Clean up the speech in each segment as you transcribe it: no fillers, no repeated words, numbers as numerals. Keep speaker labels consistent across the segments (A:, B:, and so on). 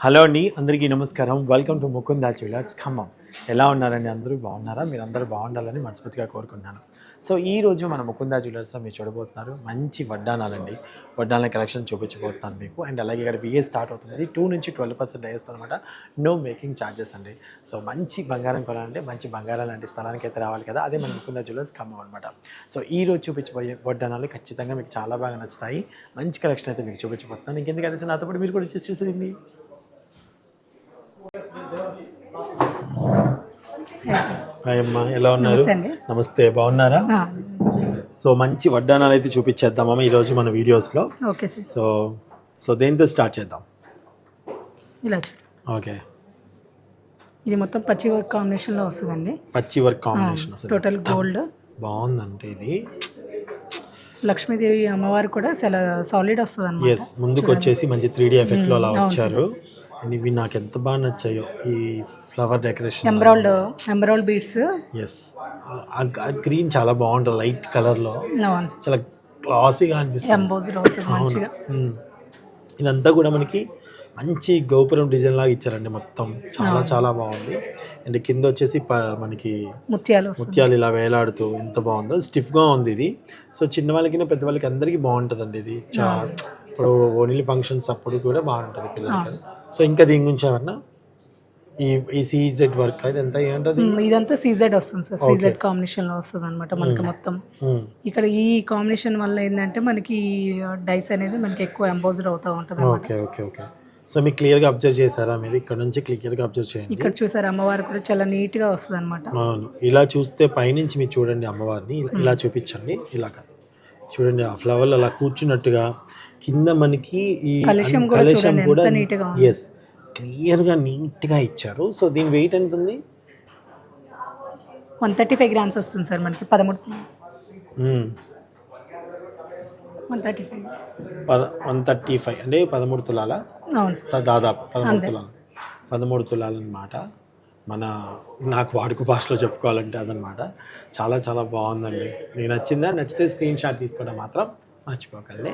A: Hello అండి, అందరికీ నమస్కారం. Welcome to Mukunda jewellers Khammam. ఎలా ఉన్నారండి? అందరూ బాగున్నారా? మీరు అందరూ బాగుండాలని మనస్ఫూర్తిగా కోరుకుంటున్నాను. సో ఈరోజు మన ముకుందా జ్యువెలర్స్లో మీరు చూడబోతున్నారు మంచి వడ్డానాలండి. వడ్డానాల కలెక్షన్ చూపించబోతున్నాను మీకు. అండ్ అలాగే ఇక్కడ విఏ స్టార్ట్ అవుతుంది 2 నుంచి 12% డైస్ అనమాట. నో మేకింగ్ ఛార్జెస్ అండి. సో మంచి బంగారం కొనాలంటే మంచి బంగారం లాంటి స్థలానికి అయితే రావాలి కదా, అదే మన ముకుందా జ్యువెలర్స్ ఖమ్మం అనమాట. సో ఈరోజు చూపించబోయే వడ్డానాలు ఖచ్చితంగా మీకు చాలా బాగా నచ్చుతాయి. మంచి కలెక్షన్ అయితే మీకు చూపించబోతున్నాను. ఇంకెందుకంటే నాతో పాటు మీరు కూడా వచ్చేసి చూసేయండి. హాయ్ అమ్మా, ఎలా ఉన్నారు? నమస్తే, బాగున్నారా? సో మంచి వడ్డానాలు అయితే చూపించేద్దామమ్మా ఈరోజు మన వీడియోస్లో.
B: Okay sir.
A: సో దేంతో స్టార్ట్ చేద్దాం?
B: ఇలా
A: ఓకే,
B: ఇది మొత్తం పచ్చి వర్క్ కాంబినేషన్లో వస్తుందండి.
A: పచ్చి వర్క్ కాంబినేషన్
B: టోటల్ గోల్డ్
A: బాగుందంటే ఇది
B: లక్ష్మీదేవి అమ్మవారు కూడా చాలా సాలిడ్ వస్తుంది అన్నమాట.
A: ఎస్, ముందుకు వచ్చేసి మంచి 3D ఎఫెక్ట్లో అలా వచ్చారు. అండ్ ఇవి నాకు ఎంత బాగా నచ్చాయో ఈ ఫ్లవర్ డెకరేషన్,
B: ఎంబ్రాయిడ్ బీడ్స్.
A: ఎస్, ఆ గ్రీన్ చాలా బాగుంటుంది లైట్ కలర్లో, చాలా క్లాసీగా అనిపిస్తుంది. ఇదంతా కూడా మనకి మంచి గోపురం డిజైన్ లాగా ఇచ్చారండి. మొత్తం చాలా చాలా బాగుంది. అండ్ కింద వచ్చేసి మనకి ముత్యాలు ఇలా వేలాడుతూ ఎంత బాగుందో. స్టిఫ్గా ఉంది ఇది. సో చిన్న వాళ్ళకి పెద్ద వాళ్ళకి అందరికీ బాగుంటుందండి ఇది. చాలా ఇప్పుడు ఓన్లీ ఫంక్షన్స్ అప్పుడు కూడా బాగుంటుంది పిల్లలకి. సో ఇంకా దీని గురించి ఏమన్నా ఈ సీజెడ్ వర్క్ ఇదంతా ఏంటది?
B: ఇదంతా సీజెడ్ వస్తుంది సార్. సీజెడ్ కాంబినేషన్ లో వస్తుంది అనమాట మనకి మొత్తం. ఇక్కడ ఈ కాంబినేషన్ వల్ల ఏంటంటే మనకి డైస్ అనేది మనకి ఎక్కువ ఎంబోజ్డ్ అవుతూ ఉంటుంది.
A: Okay okay okay. సో మీకు క్లియర్గా అబ్జర్వ్ చేశారా? మీరు ఇక్కడ నుంచి క్లియర్గా అబ్జర్వ్ చేయండి.
B: ఇక్కడ చూసారు అమ్మవారు కూడా చాలా నీట్ గా వస్తుంది అనమాట.
A: అవును, ఇలా చూస్తే పైనుంచి మీరు చూడండి అమ్మవారిని. ఇలా చూపించండి, ఇలా కాదు చూడండి, ఆ ఫ్లవర్ అలా కూర్చున్నట్టుగా. కింద మనకి ఈ కలశం కూడా ఎస్ క్లియర్గా నీట్గా ఇచ్చారు. సో దీని వెయిట్ ఎంత ఉంది?
B: 135 గ్రామ్స్ వస్తుంది సార్ మనకి.
A: 135 అంటే 13 తులాల దాదాపు 13 తులాలు అనమాట. నాకు వాడుక భాషలో చెప్పుకోవాలంటే అదనమాట. చాలా చాలా బాగుందండి. మీకు నచ్చిందా? నచ్చితే స్క్రీన్ షాట్ తీసుకోవడం మాత్రం మర్చిపోకండి.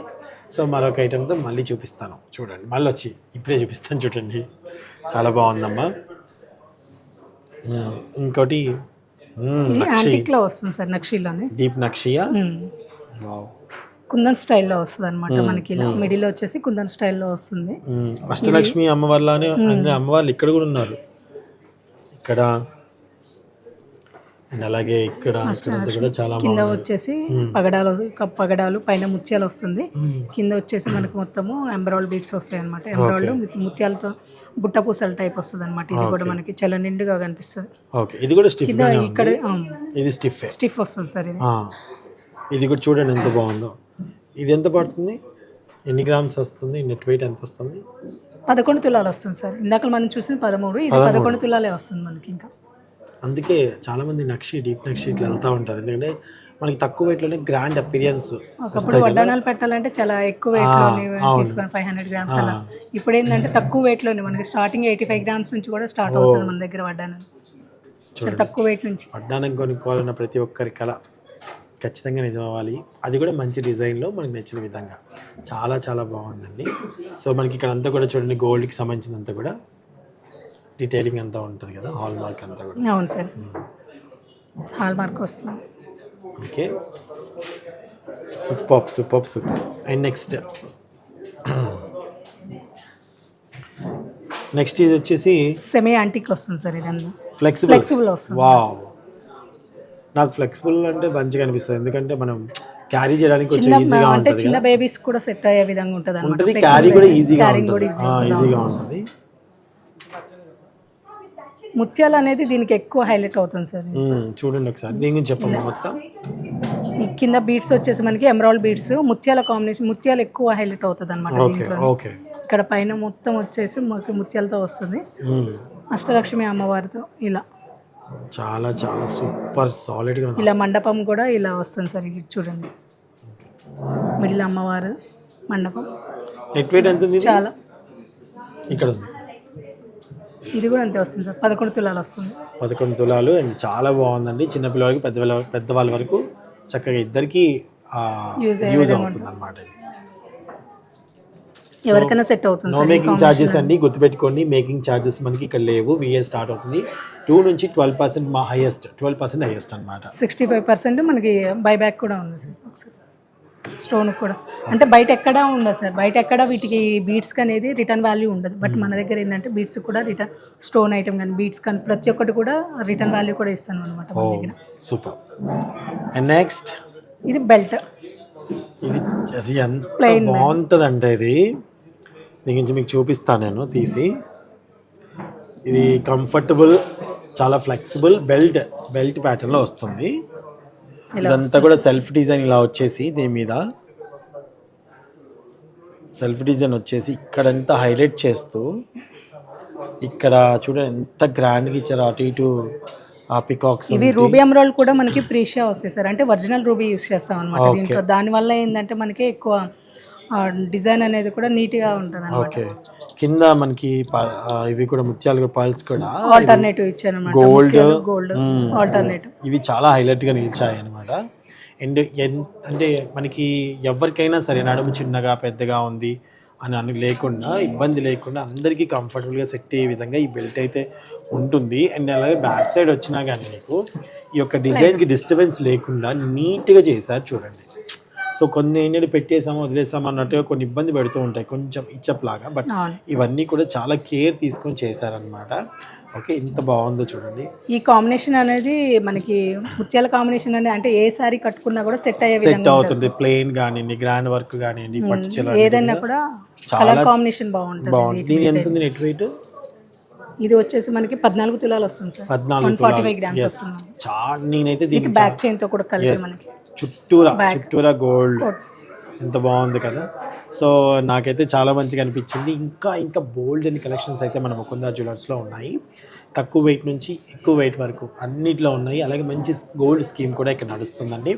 A: సో మరొక ఐటెంతో మళ్ళీ చూపిస్తాను, చూడండి. మళ్ళీ వచ్చి ఇప్పుడే చూపిస్తాను, చూడండి. చాలా బాగుందమ్మా. ఇంకోటి
B: వస్తుంది సార్, నక్షీలోనే డీప్
A: నక్షియా.
B: కుందన్ స్టైల్లో వస్తుంది అనమాట మనకి. ఇలా మిడిల్ వచ్చేసి కుందన్ స్టైల్లో వస్తుంది.
A: అష్టలక్ష్మి అమ్మవారిలానే అమ్మవార్లు ఇక్కడ కూడా ఉన్నారు. ఇక్కడ అలాగే ఇక్కడ కూడా చాలా
B: కింద వచ్చేసి పగడాలు పైన ముత్యాలు వస్తుంది. కింద వచ్చేసి మనకు మొత్తము ఎంబ్రాయిడ్ బీడ్స్ వస్తాయి అనమాట. ఎంబ్రాయిడ్ ముత్యాలతో బుట్ట పూసల టైప్ వస్తుంది అనమాట. ఇది కూడా మనకి చాలా నిండుగా కనిపిస్తుంది.
A: ఇది కూడా స్టిఫ్
B: ఇక్కడ
A: ఇది
B: స్టిఫ్ వస్తుంది సార్.
A: ఇది కూడా చూడండి ఎంత బాగుందో. ఇది ఎంత పడుతుంది? ఎన్ని గ్రామ్స్ వస్తుంది? నెట్ వెయిట్ ఎంత వస్తుంది?
B: 11 తులాలు వస్తుంది సార్. ఇందాక మనం చూసింది 13, ఇది 11 తులాలే వస్తుంది మనకి. ఇంకా
A: అందుకే చాలా మంది నక్షి, డీప్ నక్షి ఇట్లా వెళ్తూ ఉంటారు. ఎందుకంటే మనకి తక్కువ వెయిట్లోనే గ్రాండ్ అపీరియన్స్.
B: ఒకప్పుడు వడ్డానాలు పెట్టాలంటే చాలా ఎక్కువ వెయిట్లోనే తీసుకొని 500 గ్రామ్స్ అలా. ఇప్పుడు ఏంటంటే తక్కువ వెయిట్లోనే మనకి స్టార్టింగ్ 85 గ్రామ్స్ నుంచి కూడా స్టార్ట్ అవుతుంది మన దగ్గర వడ్డానాలు. చాలా తక్కువ వెయిట్ నుంచి
A: వడ్డానం కొనుక్కోవాలన్న ప్రతి ఒక్కరి కళ ఖచ్చితంగా నిజం అవ్వాలి. అది కూడా మంచి డిజైన్లో మనకి నచ్చిన విధంగా. చాలా చాలా బాగుందండి. సో మనకి ఇక్కడ అంతా కూడా చూడండి, గోల్డ్కి సంబంధించినంతా కూడా డీటెయిలింగ్ అంతా ఉంటుంది కదా, హాల్ మార్క్ అంతా కూడా.
B: అవును సార్, హాల్ మార్క్ వస్తుంది.
A: Okay, super super super. And next ఇది వచ్చేసి
B: సెమీ యాంటిక్ వస్తుంది సార్. ఇదంతా
A: ఫ్లెక్సిబుల్ వస్తుంది. వావ్, నాకు ఫ్లెక్సిబుల్ అంటే మంచిగా అనిపిస్తుంది. ఎందుకంటే మనం క్యారీ చేయడానికి కొంచెం ఈజీగా ఉంటుంది.
B: చిన్న బేబీస్ కూడా సెట్ అయ్యే విధంగా ఉంటుంది.
A: క్యారీ కూడా ఈజీగా ఉంటుంది.
B: ముత్యాలు అనేది దీనికి ఎక్కువ హైలైట్ అవుతుంది సార్.
A: చూడండి ఒకసారి దీని గురించి చెప్పండి. మొత్తం
B: ఈ కింద బీడ్స్ వచ్చేసి మనకి ఎమరాల్డ్ బీడ్స్, ముత్యాల కాంబినేషన్. ముత్యాలు ఎక్కువ హైలైట్ అవుతుంది అనమాట. ఇక్కడ పైన మొత్తం వచ్చేసి మనకి ముత్యాలతో వస్తుంది. అష్టలక్ష్మి అమ్మవారితో ఇలా
A: చాలా చాలా సూపర్ సాలిడ్ గా.
B: ఇలా మండపం కూడా ఇలా వస్తుంది సార్. ఇది చూడండి, మిడిల్ అమ్మవారు మండపం.
A: నెట్ వెయిట్ ఎంత ఉంది?
B: చాలా
A: ఇక్కడ ఉంది.
B: ఇది కూడా అంతే వస్తుంది సార్. 11 తులాలు వస్తుంది.
A: 11 తులాలు. అండ్ చాలా బాగుందండి. చిన్నపిల్లలకి పెద్దవాళ్ళ వరకు చక్కగా ఇద్దరికి యూజ్ అవుతుంది అనమాట. ఇది
B: ఎవరికైనా సెట్ అవుతుంది
A: నో
B: సార్.
A: మేకింగ్ ఛార్జెస్ అండి, గుర్తుపెట్టుకోండి. మేకింగ్ ఛార్జెస్ మనకి ఇక్కడ లేవు. విఏ స్టార్ట్ అవుతుంది 2 నుంచి 12% మా హైయెస్ట్ 12% హైయెస్ట్ అనమాట.
B: 65% మనకి బైబ్యాక్ కూడా ఉంది సార్. ఒకసారి స్టోన్ కూడా అంటే బయట ఎక్కడా ఉండదు సార్. బయట ఎక్కడ వీటికి బీట్స్ అనేది రిటర్న్ వాల్యూ ఉండదు. బట్ మన దగ్గర ఏంటంటే బీట్స్ కూడా రిటర్న్ స్టోన్ ఐటమ్ కానీ బీట్స్ కానీ ప్రతి ఒక్కటి కూడా రిటర్న్ వాల్యూ కూడా ఇస్తాను అనమాట మన దగ్గర.
A: సూపర్. అండ్ నెక్స్ట్
B: ఇది బెల్ట్.
A: ఇది అది ఎంత బాగుంటుంది అంటే ఇది దీని నుంచి మీకు చూపిస్తాను నేను తీసి. ఇది కంఫర్టబుల్, చాలా ఫ్లెక్సిబుల్ బెల్ట్ ప్యాటర్న్లో వస్తుంది. ఇదంతా కూడా సెల్ఫ్ డిజైన్ ఇలా వచ్చేసి దీని మీద సెల్ఫ్ డిజైన్ వచ్చేసి ఇక్కడంతా హైలైట్ చేస్తూ ఇక్కడ చూడండి ఎంత గ్రాండ్గా ఇచ్చారు. అటు ఇటు ఆ పికాక్స్.
B: ఇవి రూబీ ఎమరాల్డ్ కూడా మనకి ప్రీషియా వస్తాయి సార్. అంటే ఒరిజినల్ రూబీ యూస్ చేస్తాం అనమాట దీంట్లో. దానివల్ల ఏంటంటే మనకి ఎక్కువ డిజైన్ అనేది కూడా నీట్గా ఉంటుంది అనమాట.
A: ఓకే. కింద మనకి ఇవి కూడా ముత్యాలు పర్ల్స్ కూడా
B: ఆల్టర్నేటివ్ ఇచ్చాను అనమాట. గోల్డ్ ఆల్టర్నేటివ్
A: ఇవి చాలా హైలైట్గా నిలిచాయి అనమాట. అండ్ అంటే మనకి ఎవరికైనా సరే నడుము చిన్నగా పెద్దగా ఉంది అని లేకుండా, ఇబ్బంది లేకుండా అందరికీ కంఫర్టబుల్గా సెట్ అయ్యే విధంగా ఈ బెల్ట్ అయితే ఉంటుంది. అండ్ అలాగే బ్యాక్ సైడ్ వచ్చినా కానీ మీకు ఈ యొక్క డిజైన్కి డిస్టర్బెన్స్ లేకుండా నీట్గా చేశారు చూడండి. సో కొన్ని ఏంటంటే పెట్టేసాము వదిలేసాము అన్నట్టుగా కొన్ని ఇబ్బంది పెడుతూ ఉంటాయి కొంచెం ఇచ్చప్ లాగా. బట్ ఇవన్నీ కూడా చాలా కేర్ తీసుకొని చేశారనమాట. ఓకే, ఇంత బాగుందో చూడండి.
B: ఈ కాంబినేషన్ అనేది మనకి ముత్యాల కాంబినేషన్ అనేది అంటే ఏ సారీ కట్టుకున్నా కూడా సెట్ అయ్యే
A: సెట్ అవుతుంది. ప్లెయిన్ కానివ్వండి, గ్రాండ్ వర్క్ కానివ్వండి, పట్టు చీర
B: ఏదైనా కూడా కలర్ కాంబినేషన్ బాగుంటుంది.
A: దీని ఎంత ఉంది నెట్ వెయిట్?
B: ఇది వచ్చేసి మనకి 14 తులాలు వస్తుంది సార్. 145 గ్రామ్స్ వస్తుంది.
A: నేనైతే దీనికి
B: బ్యాక్ చైన్ తో కూడా కలిపి మనకి
A: చుట్టూరా గోల్డ్ ఎంత బాగుంది కదా. సో నాకైతే చాలా మంచిగా అనిపించింది. ఇంకా బోల్డ్ అండ్ కలెక్షన్స్ అయితే మన ముకుందా జ్యువెలర్స్లో ఉన్నాయి. తక్కువ వెయిట్ నుంచి ఎక్కువ వెయిట్ వరకు అన్నిట్లో ఉన్నాయి. అలాగే మంచి గోల్డ్ స్కీమ్ కూడా ఇక్కడ నడుస్తుందండి.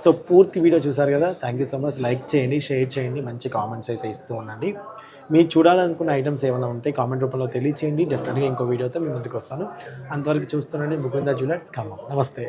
A: సో పూర్తి వీడియో చూసారు కదా. Thank you so much. Like చేయండి, షేర్ చేయండి, మంచి కామెంట్స్ అయితే ఇస్తూ ఉండండి. మీరు చూడాలనుకున్న ఐటమ్స్ ఏమైనా ఉంటే కామెంట్ రూపంలో తెలియచేయండి. డెఫినెట్గా ఇంకో వీడియోతో మీ ముందుకు వస్తాను. అంతవరకు చూస్తుండండి ముకుందా జ్యువెలర్స్ ఖమ్మం. నమస్తే.